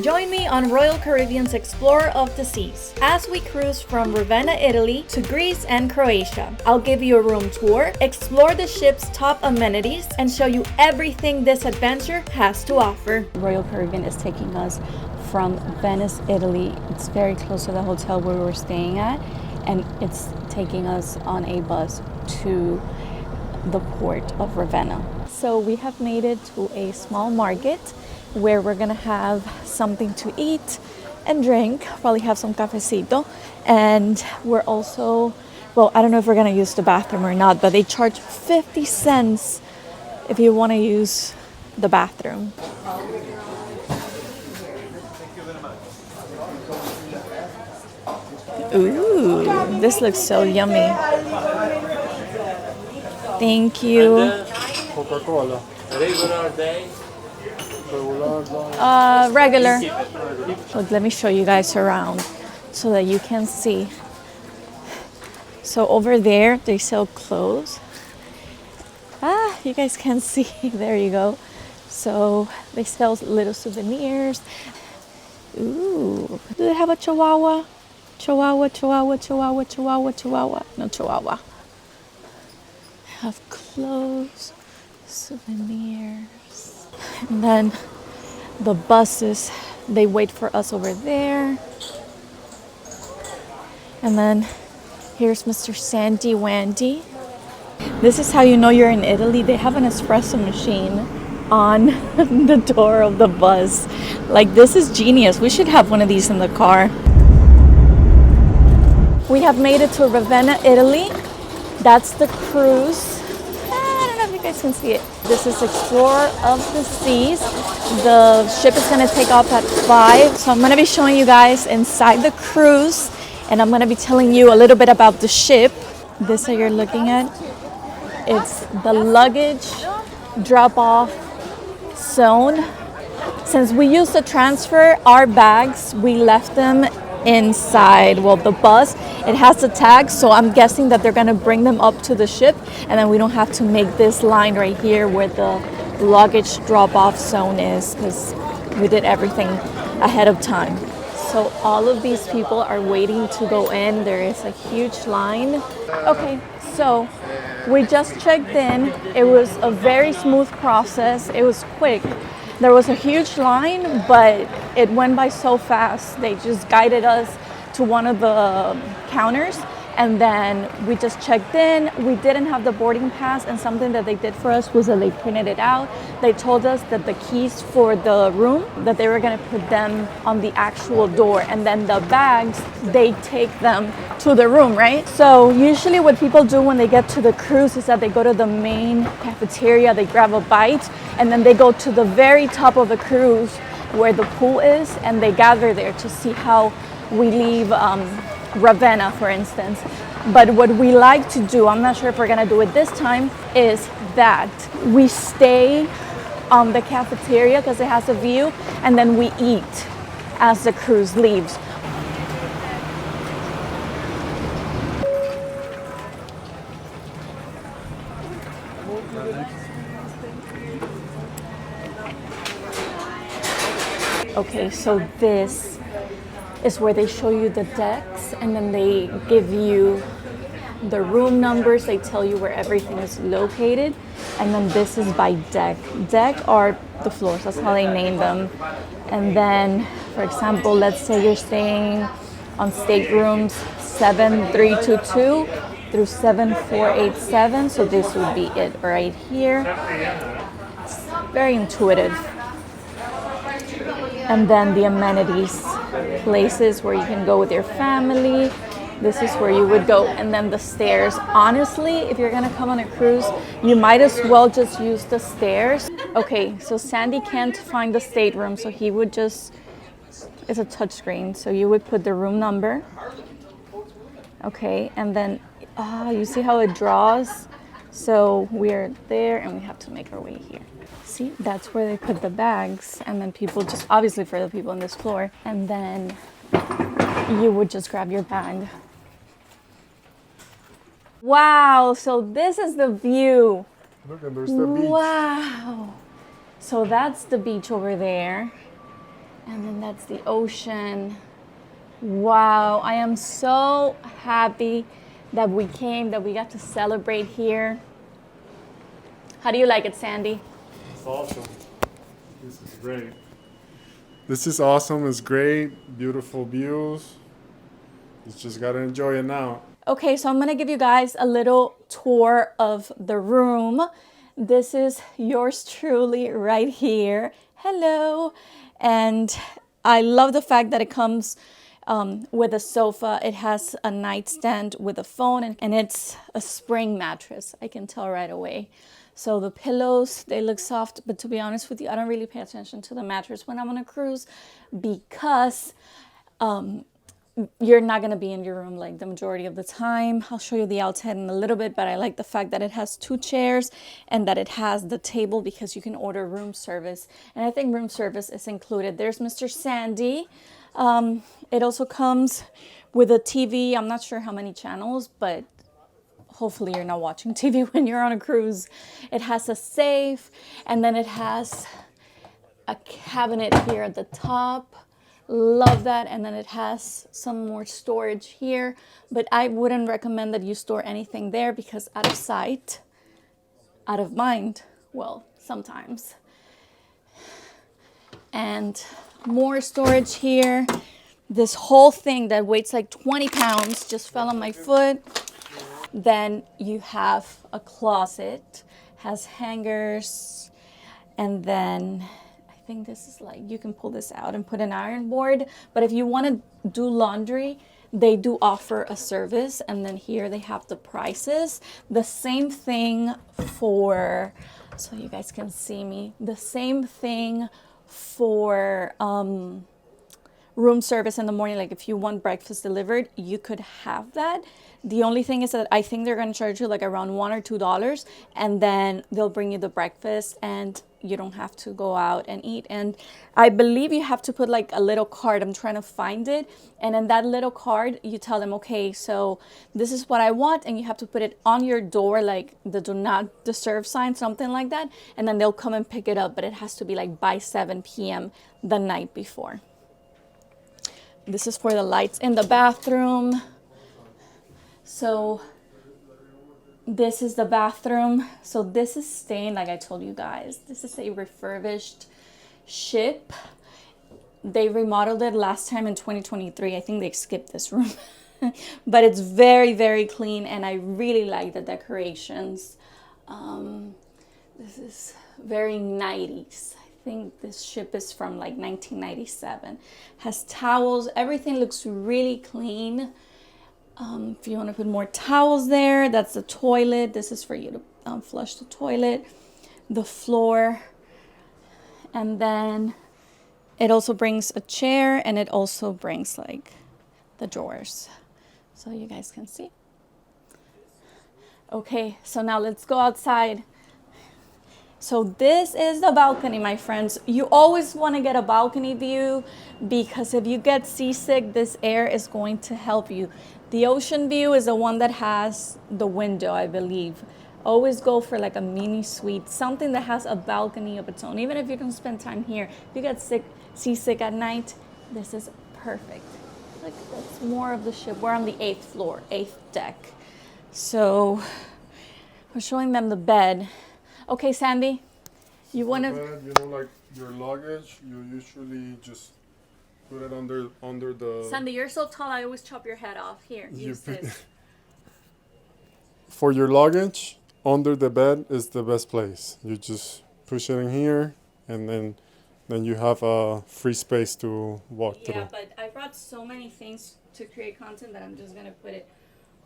Join me on Royal Caribbean's Explorer of the Seas as we cruise from Ravenna, Italy to Greece and Croatia. I'll give you a room tour, explore the ship's top amenities, and show you everything this adventure has to offer. Royal Caribbean is taking us from Venice, Italy. It's very close to the hotel where we were staying at, and it's taking us on a bus to the port of Ravenna. So we have made it to a small market where we're gonna have something to eat and drink, probably have some cafecito, and we're also, well, I don't know if we're gonna use the bathroom or not, but they charge 50 cents if you wanna use the bathroom. Ooh, this looks so yummy. Thank you. Coca-Cola. Regular day. Regular. Look, let me show you guys around so that you can see. So over there, they sell clothes. You guys can see. There you go. So they sell little souvenirs. Ooh, do they have a chihuahua? Chihuahua, chihuahua, chihuahua, chihuahua, chihuahua. No chihuahua. Have clothes, souvenirs. And then the buses, they wait for us over there. And then here's Mr. Sandy Wandy. This is how you know you're in Italy. They have an espresso machine on the door of the bus. Like, this is genius. We should have one of these in the car. We have made it to Ravenna, Italy. That's the cruise. You guys can see it. This is Explorer of the Seas. The ship is going to take off at 5. So I'm going to be showing you guys inside the cruise, and I'm going to be telling you a little bit about the ship. This that you're looking at, it's the luggage drop-off zone. Since we used to transfer our bags, we left them inside, well, the bus. It has a tag, so I'm guessing that they're gonna bring them up to the ship, and then we don't have to make this line right here where the luggage drop-off zone is, because we did everything ahead of time. So all of these people are waiting to go in. There is a huge line. Okay, so we just checked in. It was a very smooth process. It was quick. There was a huge line, but it went by so fast. They just guided us to one of the counters, and then we just checked in. We didn't have the boarding pass, and something that they did for us was that they printed it out. They told us that the keys for the room, that they were gonna put them on the actual door, and then the bags, they take them to the room, right? So usually what people do when they get to the cruise is that they go to the main cafeteria, they grab a bite, and then they go to the very top of the cruise where the pool is, and they gather there to see how we leave Ravenna, for instance. But what we like to do, I'm not sure if we're gonna do it this time, is that we stay on the cafeteria because it has a view, and then we eat as the cruise leaves. Okay, so this is where they show you the decks, and then they give you the room numbers. They tell you where everything is located, and then this is by deck. Deck are the floors, that's how they name them. And then, for example, let's say you're staying on staterooms 7322 through 7487, so this would be it right here. It's very intuitive. And then the amenities, places where you can go with your family. This is where you would go. And then the stairs. Honestly, if you're gonna come on a cruise, you might as well just use the stairs. Okay, so Sandy can't find the stateroom, so he would just, it's a touch screen, so you would put the room number. Okay, and then, you see how it draws? So we're there and we have to make our way here. See, that's where they put the bags, and then people just, obviously for the people on this floor, and then you would just grab your bag. Wow, so this is the view. Look, and there's the beach. Wow. So that's the beach over there. And then that's the ocean. Wow, I am so happy that we came, that we got to celebrate here. How do you like it, Sandy? It's awesome. This is great. This is awesome. It's great. Beautiful views. You just gotta enjoy it now. Okay, so I'm gonna give you guys a little tour of the room. This is yours truly right here. Hello. And I love the fact that it comes with a sofa. It has a nightstand with a phone, and it's a spring mattress. I can tell right away. So the pillows, they look soft, but to be honest with you, I don't really pay attention to the mattress when I'm on a cruise because you're not going to be in your room like the majority of the time. I'll show you the outside in a little bit, but I like the fact that it has 2 chairs and that it has the table because you can order room service. And I think room service is included. There's Mr. Sandy. It also comes with a TV. I'm not sure how many channels, but hopefully you're not watching TV when you're on a cruise. It has a safe, and then it has a cabinet here at the top. Love that. And then it has some more storage here, but I wouldn't recommend that you store anything there because out of sight, out of mind. Well, sometimes. And more storage here. This whole thing that weighs like 20 pounds just fell on my foot. Then you have a closet, has hangers, and then I think this is like, you can pull this out and put an iron board. But if you want to do laundry, they do offer a service. And then here they have the prices. The same thing for, so you guys can see me, the same thing for room service in the morning. Like if you want breakfast delivered, you could have that. The only thing is that I think they're going to charge you like around $1 or $2, and then they'll bring you the breakfast and you don't have to go out and eat. And I believe you have to put like a little card. I'm trying to find it. And in that little card, you tell them, okay, so this is what I want. And you have to put it on your door, like the do not disturb sign, something like that. And then they'll come and pick it up. But it has to be like by 7 p.m. the night before. This is for the lights in the bathroom. So this is the bathroom. So this is staying, like I told you guys, this is a refurbished ship. They remodeled it last time in 2023. I think they skipped this room. But it's very, very clean, and I really like the decorations. This is very 90s. I think this ship is from like 1997. Has towels. Everything looks really clean. If you want to put more towels there, that's the toilet. This is for you to flush the toilet, the floor. And then it also brings a chair, and it also brings like the drawers. So you guys can see. Okay, so now let's go outside. So this is the balcony, my friends. You always want to get a balcony view because if you get seasick, this air is going to help you. The ocean view is the one that has the window, I believe. Always go for like a mini suite, something that has a balcony of its own. Even if you don't spend time here, if you get seasick at night, this is perfect. Look, that's more of the ship. We're on the 8th floor, 8th deck. So we're showing them the bed. Okay, Sandy, you want to... You know, like your luggage, you usually just put it under the... Sandy, you're so tall, I always chop your head off. Here, use this. For your luggage, under the bed is the best place. You just push it in here, and then you have a free space to walk through. Yeah, but I brought so many things to create content that I'm just going to put it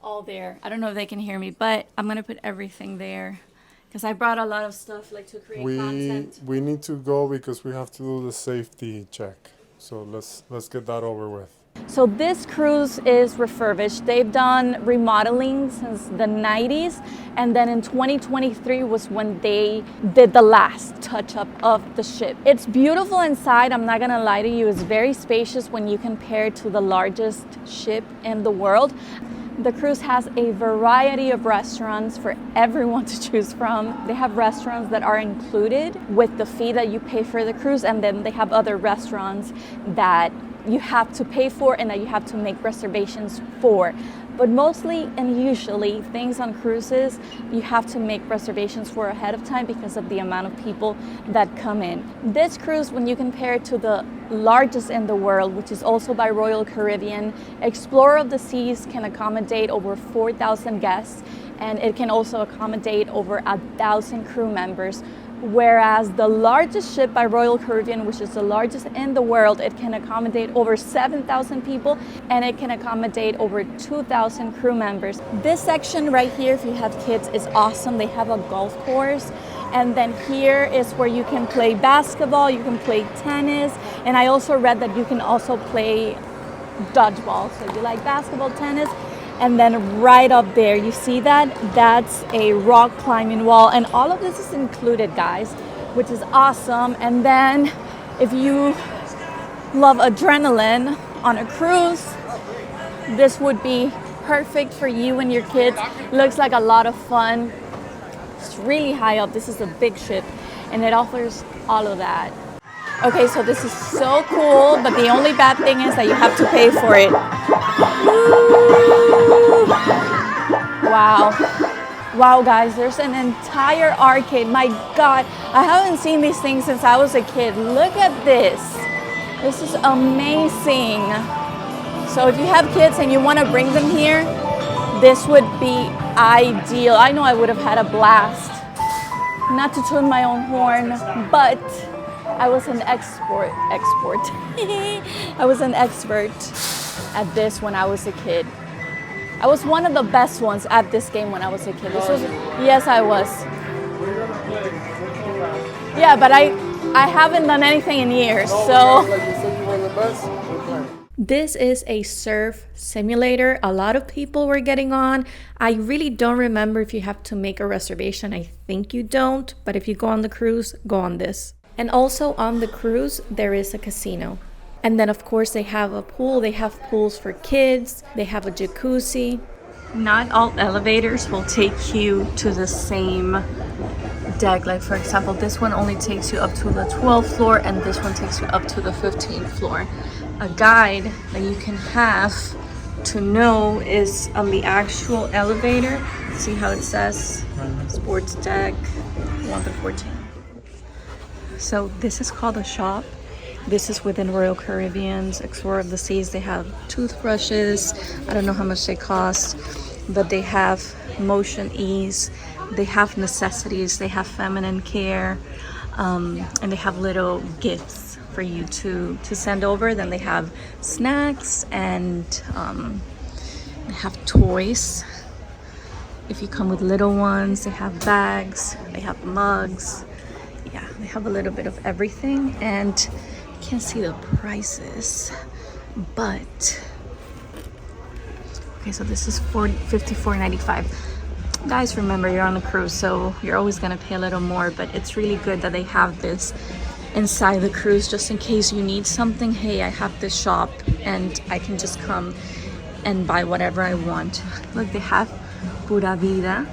all there. I don't know if they can hear me, but I'm going to put everything there. Because I brought a lot of stuff like to create content. We need to go because we have to do the safety check. So let's get that over with. So this cruise is refurbished. They've done remodeling since the 90s. And then in 2023 was when they did the last touch up of the ship. It's beautiful inside. I'm not going to lie to you. It's very spacious when you compare it to the largest ship in the world. The cruise has a variety of restaurants for everyone to choose from. They have restaurants that are included with the fee that you pay for the cruise, and then they have other restaurants that you have to pay for and that you have to make reservations for. But mostly and usually things on cruises you have to make reservations for ahead of time because of the amount of people that come in. This cruise, when you compare it to the largest in the world, which is also by Royal Caribbean, Explorer of the Seas can accommodate over 4,000 guests, and it can also accommodate over 1,000 crew members. Whereas the largest ship by Royal Caribbean, which is the largest in the world, it can accommodate over 7,000 people and it can accommodate over 2,000 crew members. This section right here, if you have kids, is awesome. They have a golf course. And then here is where you can play basketball, you can play tennis, and I also read that you can also play dodgeball. So if you like basketball, tennis. And then right up there, you see that? That's a rock climbing wall. And all of this is included, guys, which is awesome. And then if you love adrenaline on a cruise, this would be perfect for you and your kids. Looks like a lot of fun. It's really high up. This is a big ship and it offers all of that. Okay, so this is so cool, but the only bad thing is that you have to pay for it. Wow. Wow, guys, there's an entire arcade. My God, I haven't seen these things since I was a kid. Look at this. This is amazing. So if you have kids and you want to bring them here, this would be ideal. I know I would have had a blast. Not to toot my own horn, but I was an expert. I was an expert at this when I was a kid. I was one of the best ones at this game when I was a kid. Yes, I was. Yeah, but I haven't done anything in years, so. This is a surf simulator. A lot of people were getting on. I really don't remember if you have to make a reservation. I think you don't, but if you go on the cruise, go on this. And also on the cruise, there is a casino. And then of course they have a pool. They have pools for kids. They have a jacuzzi. Not all elevators will take you to the same deck. Like for example, this one only takes you up to the 12th floor and this one takes you up to the 15th floor. A guide that you can have to know is on the actual elevator. See how it says sports deck 1 to 14. So this is called a shop. This is within Royal Caribbean's Explorer of the Seas. They have toothbrushes. I don't know how much they cost, but they have motion ease. They have necessities. They have feminine care, and they have little gifts for you to send over. Then they have snacks and they have toys. If you come with little ones, they have bags. They have mugs. Yeah, they have a little bit of everything, and you can't see the prices, but okay, so this is $54.95. Guys, remember you're on a cruise, so you're always gonna pay a little more, but it's really good that they have this inside the cruise just in case you need something. Hey, I have this shop and I can just come and buy whatever I want. Look, they have Pura Vida,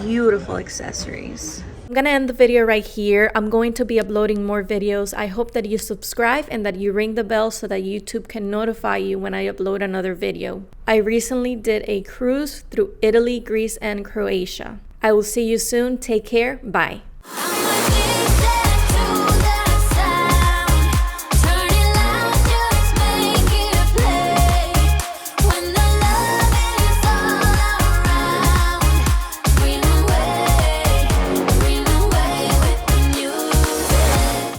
beautiful accessories. I'm gonna end the video right here. I'm going to be uploading more videos. I hope that you subscribe and that you ring the bell so that YouTube can notify you when I upload another video. I recently did a cruise through Italy, Greece, and Croatia. I will see you soon. Take care. Bye.